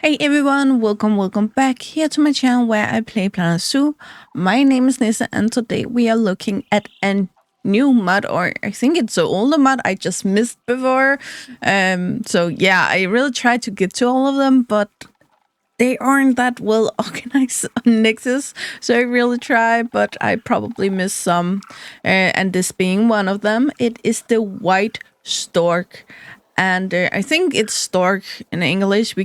Hey everyone, welcome back here to my channel where I play Planet Zoo. My name is Nissa and today we are looking at a new mod, or I think it's an older mod I just missed before. So yeah, I really tried to get to all of them, but they aren't that well organized on Nexus, so I really try, but I probably missed some. And this being one of them, it is the White Stork. And I think it's stork in English. We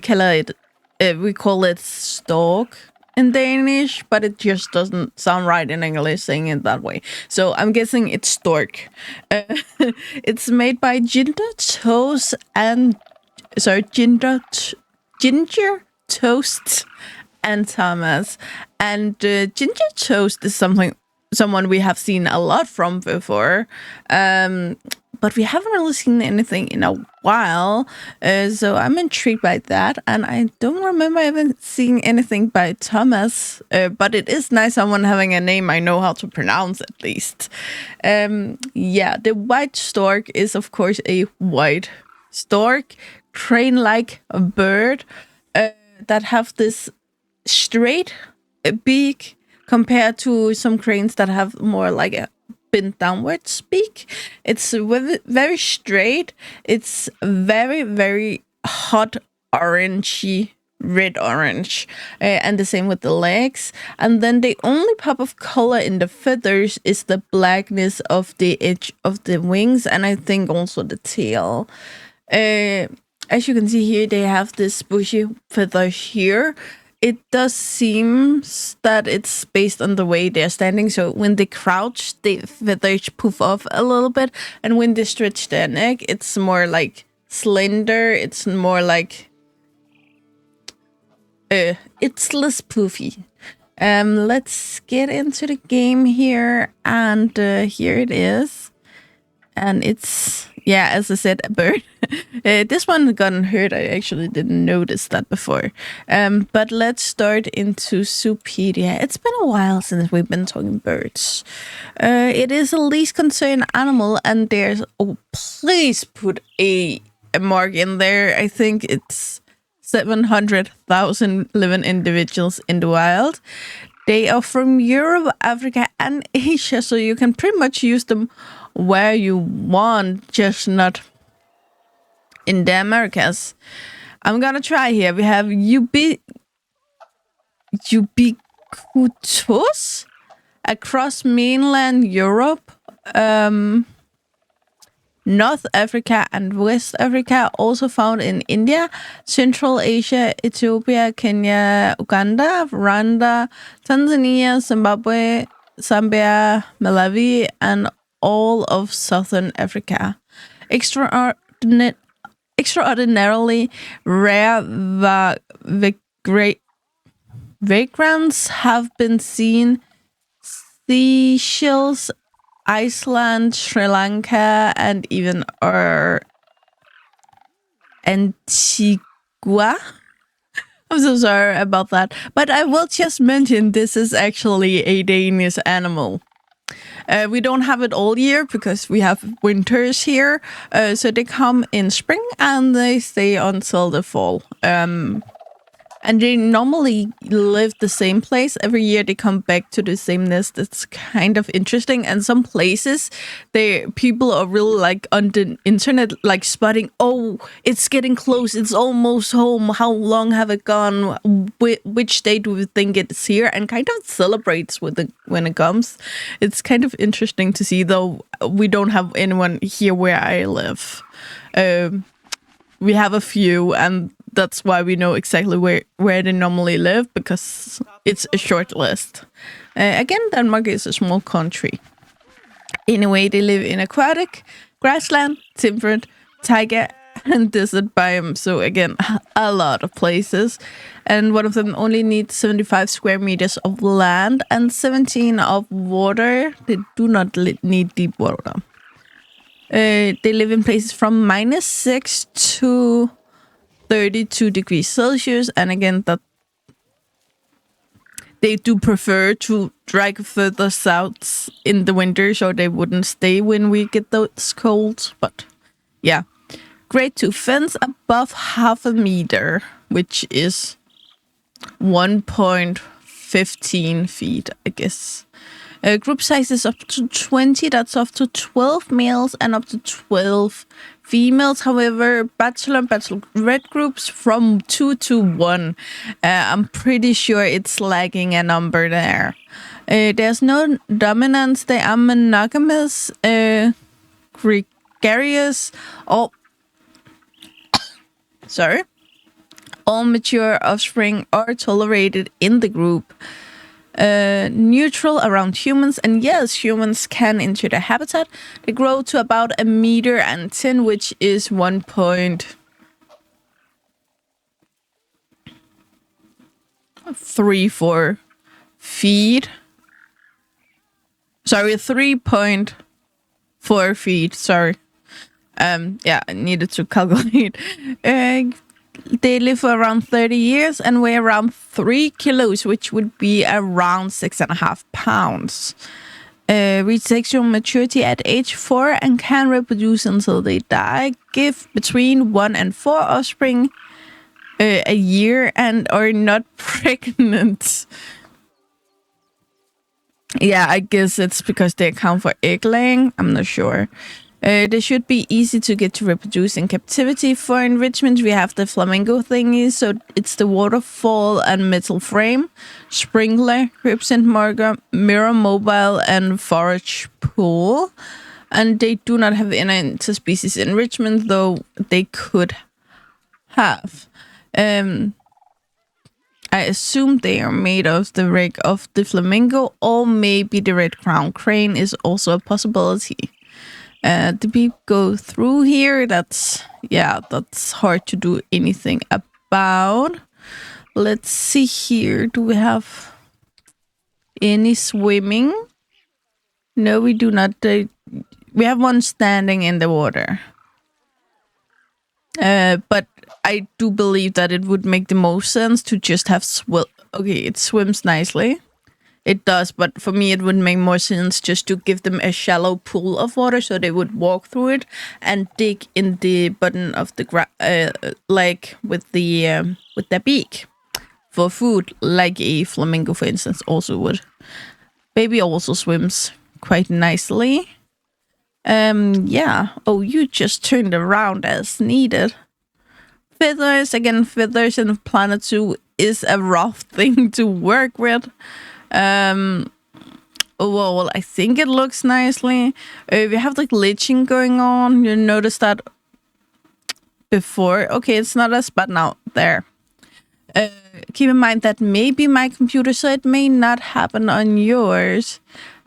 call it stork in Danish, but it just doesn't sound right in English saying it that way. So I'm guessing it's stork. It's made by GingerToast and GingerToast and Thomas. And GingerToast is someone we have seen a lot from before. But we haven't really seen anything in a while, so I'm intrigued by that. And I don't remember even seeing anything by Thomas, but it is nice someone having a name I know how to pronounce at least. Yeah, the White Stork is of course a white stork, crane-like bird that have this straight beak compared to some cranes that have more like a bent downwards beak. It's very straight. It's very hot orangey, red orange, and the same with the legs. And then the only pop of color in the feathers is the blackness of the edge of the wings, and I think also the tail. As you can see here, they have this bushy feather here. It does seem that it's based on the way they're standing. So when they crouch, the feathers poof off a little bit. And when they stretch their neck, it's more like slender. It's more like... it's less poofy. Let's get into the game here. And here it is. And it's... yeah, as I said, a bird. This one got hurt. I actually didn't notice that before. But let's start into Zoopedia. It's been a while since we've been talking birds. It is a least concerned animal, and there's... oh, please put a mark in there. I think it's 700,000 living individuals in the wild. They are from Europe, Africa, and Asia, so you can pretty much use them where you want, just not in the Americas. I'm gonna try here. We have ubiquitous across mainland Europe, North Africa and West Africa, also found in India, Central Asia, Ethiopia, Kenya, Uganda, Rwanda, Tanzania, Zimbabwe, Zambia, Malawi, and all of Southern Africa. Extraordinarily rare vagrants have been seen Seychelles, Iceland, Sri Lanka, and even Antigua. I'm so sorry about that, but I will just mention this is actually a Danish animal. We don't have it all year because we have winters here. So they come in spring and they stay until the fall. And they normally live the same place. Every year they come back to the same nest. It's kind of interesting. And some places, people are really like on the internet, like spotting, oh, it's getting close. It's almost home. How long have it gone? Which day do we think it's here? And kind of celebrates with it when it comes. It's kind of interesting to see, though we don't have anyone here where I live. We have a few, and that's why we know exactly where they normally live, because it's a short list. Again, Denmark is a small country. Anyway, they live in aquatic, grassland, temperate, taiga, and desert biome. So again, a lot of places. And one of them only needs 75 square meters of land and 17 of water. They do not need deep water. They live in places from -6 to 32 degrees Celsius, and again, that they do prefer to drag further south in the winter, so they wouldn't stay when we get those colds. But yeah, grade 2 fins above half a meter. which is 1.15 feet, I guess. Group size is up to 20. That's up to 12 males and up to 12 females. However, bachelor and bachelorette groups from 2 to 1. I'm pretty sure it's lagging a number there. There's no dominance. They are monogamous, gregarious, or all mature offspring are tolerated in the group. Neutral around humans, and yes, humans can enter the habitat. They grow to about 1.10 meters, which is 1.34 feet. Sorry, 3.4 feet. Sorry. Yeah, I needed to calculate. They live for around 30 years and weigh around 3 kilos, which would be around 6.5 pounds. Reach sexual maturity at age 4 and can reproduce until they die. Give between 1 and 4 offspring a year and are not pregnant. Yeah, I guess it's because they account for egg laying. I'm not sure. They should be easy to get to reproduce in captivity. For enrichment, we have the flamingo thingy, so it's the waterfall and metal frame, sprinkler, crypsant mirror, mobile, and forage pool. And they do not have any interspecies enrichment, though they could have. I assume they are made of the rig of the flamingo, or maybe the red crown crane is also a possibility. Did we go through here? That's hard to do anything about. Let's see here. Do we have any swimming? No, we do not. We have one standing in the water. But I do believe that it would make the most sense to just have Okay, it swims nicely. It does, but for me, it would make more sense just to give them a shallow pool of water so they would walk through it and dig in the bottom of the like with their beak for food, like a flamingo, for instance, also would. Baby also swims quite nicely. Yeah. Oh, you just turned around as needed. Feathers, again, feathers in Planet Zoo is a rough thing to work with. Well, I think it looks nicely. We have like glitching going on. You noticed that before. Okay, it's not as bad now. There. Keep in mind that maybe my computer, so it may not happen on yours.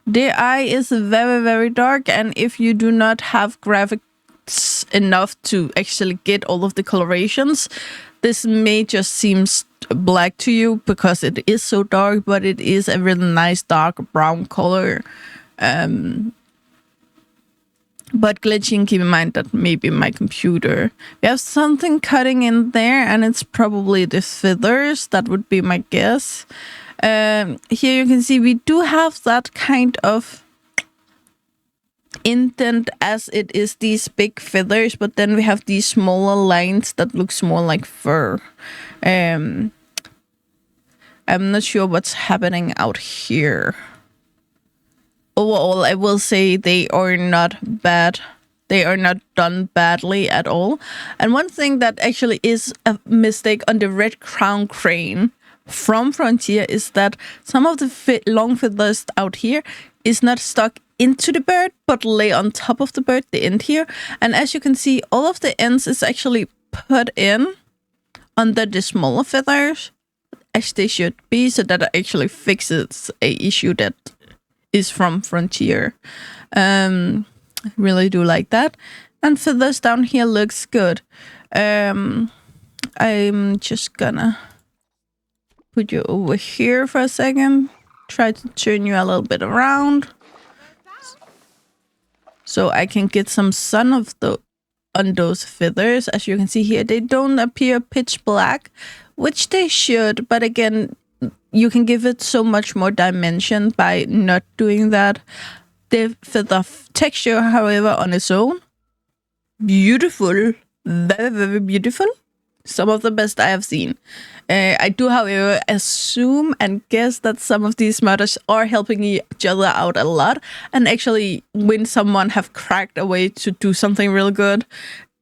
The eye is very, very dark, and if you do not have graphics enough to actually get all of the colorations, this may just seem black to you because it is so dark, but it is a really nice dark brown color. But glitching, keep in mind that maybe my computer. We have something cutting in there, and it's probably the feathers. That would be my guess. Here you can see we do have that kind of indent as it is these big feathers, but then we have these smaller lines that looks more like fur. I'm not sure what's happening out here. Overall, I will say they are not bad. They are not done badly at all. And one thing that actually is a mistake on the red crown crane from Frontier is that some of the long feathers out here is not stuck into the bird, but lay on top of the bird, the end here. And as you can see, all of the ends is actually put in under the smaller feathers, as they should be, so that it actually fixes a issue that is from Frontier. Really do like that. And feathers down here looks good. I'm just gonna put you over here for a second. Try to turn you a little bit around so I can get some sun on those feathers. As you can see here, they don't appear pitch black, which they should, but again, you can give it so much more dimension by not doing that. The feather texture, however, on its own, beautiful. Very, very beautiful. Some of the best I have seen. I do, however, assume and guess that some of these modders are helping each other out a lot. And actually, when someone have cracked a way to do something real good,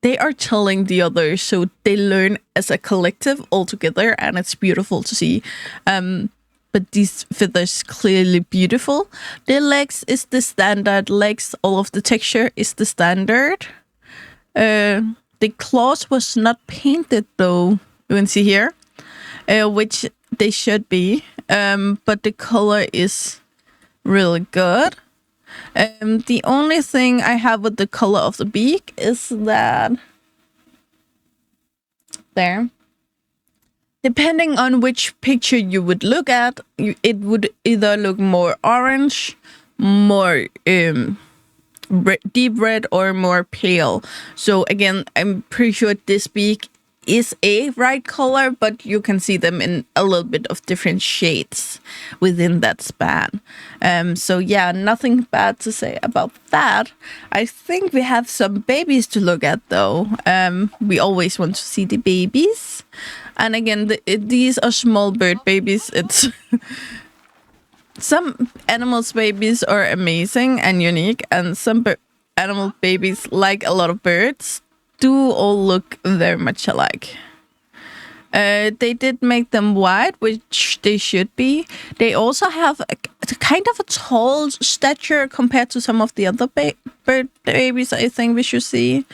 they are telling the others, so they learn as a collective all together, and it's beautiful to see. But these feathers clearly beautiful. The legs is the standard legs. All of the texture is the standard. The claws was not painted though. You can see here, which they should be. But the color is really good. The only thing I have with the color of the beak is that there, depending on which picture you would look at, it would either look more orange, more deep red, or more pale. So again, I'm pretty sure this beak is a right color, but you can see them in a little bit of different shades within that span. So yeah, nothing bad to say about that. I think we have some babies to look at though. We always want to see the babies. And again, these are small bird babies. It's some animals' babies are amazing and unique, and some animal babies, like a lot of birds, do all look very much alike. They did make them white, which they should be. They also have a kind of a tall stature compared to some of the other bird babies I think we should see.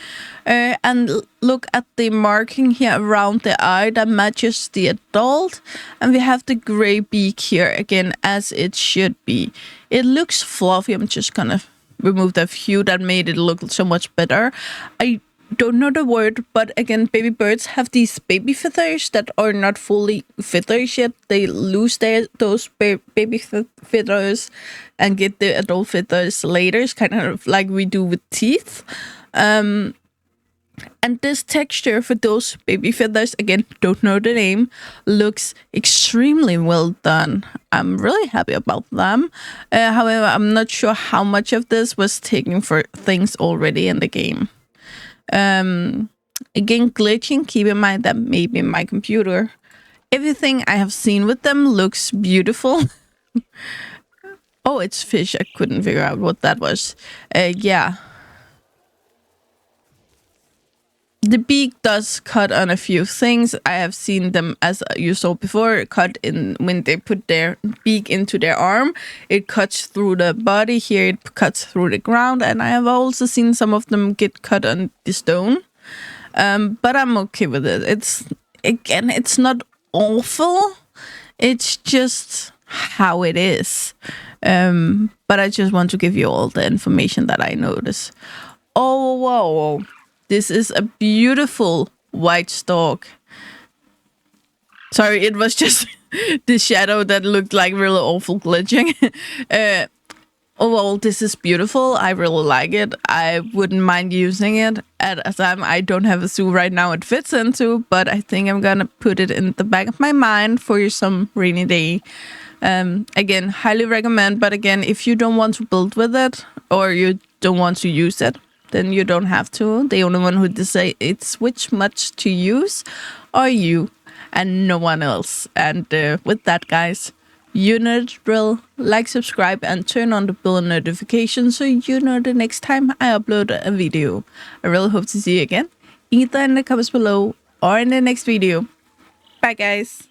And look at the marking here around the eye that matches the adult. And we have the gray beak here again, as it should be. It looks fluffy. I'm just gonna remove the hue that made it look so much better. I don't know the word, but again, baby birds have these baby feathers that are not fully feathers yet. They lose those baby feathers and get the adult feathers later. It's kind of like we do with teeth. And this texture for those baby feathers, again, don't know the name, looks extremely well done. I'm really happy about them. However, I'm not sure how much of this was taken for things already in the game. Again, glitching, keep in mind that maybe my computer. Everything I have seen with them looks beautiful. Oh, it's fish. I couldn't figure out what that was. Yeah. The beak does cut on a few things. I have seen them, as you saw before, cut in when they put their beak into their arm. It cuts through the body. Here it cuts through the ground. And I have also seen some of them get cut on the stone. But I'm okay with it. It's not awful. It's just how it is. But I just want to give you all the information that I notice. Oh, wow. This is a beautiful white stork. Sorry, it was just the shadow that looked like really awful glitching. Overall, this is beautiful. I really like it. I wouldn't mind using it at a time I don't have a zoo right now it fits into, but I think I'm gonna put it in the back of my mind for some rainy day. Again, highly recommend, but again, if you don't want to build with it or you don't want to use it, then you don't have to. The only one who decides which much to use are you and no one else. And with that, guys, you know the drill. Like, subscribe, and turn on the bell notification so you know the next time I upload a video. I really hope to see you again, either in the comments below or in the next video. Bye, guys.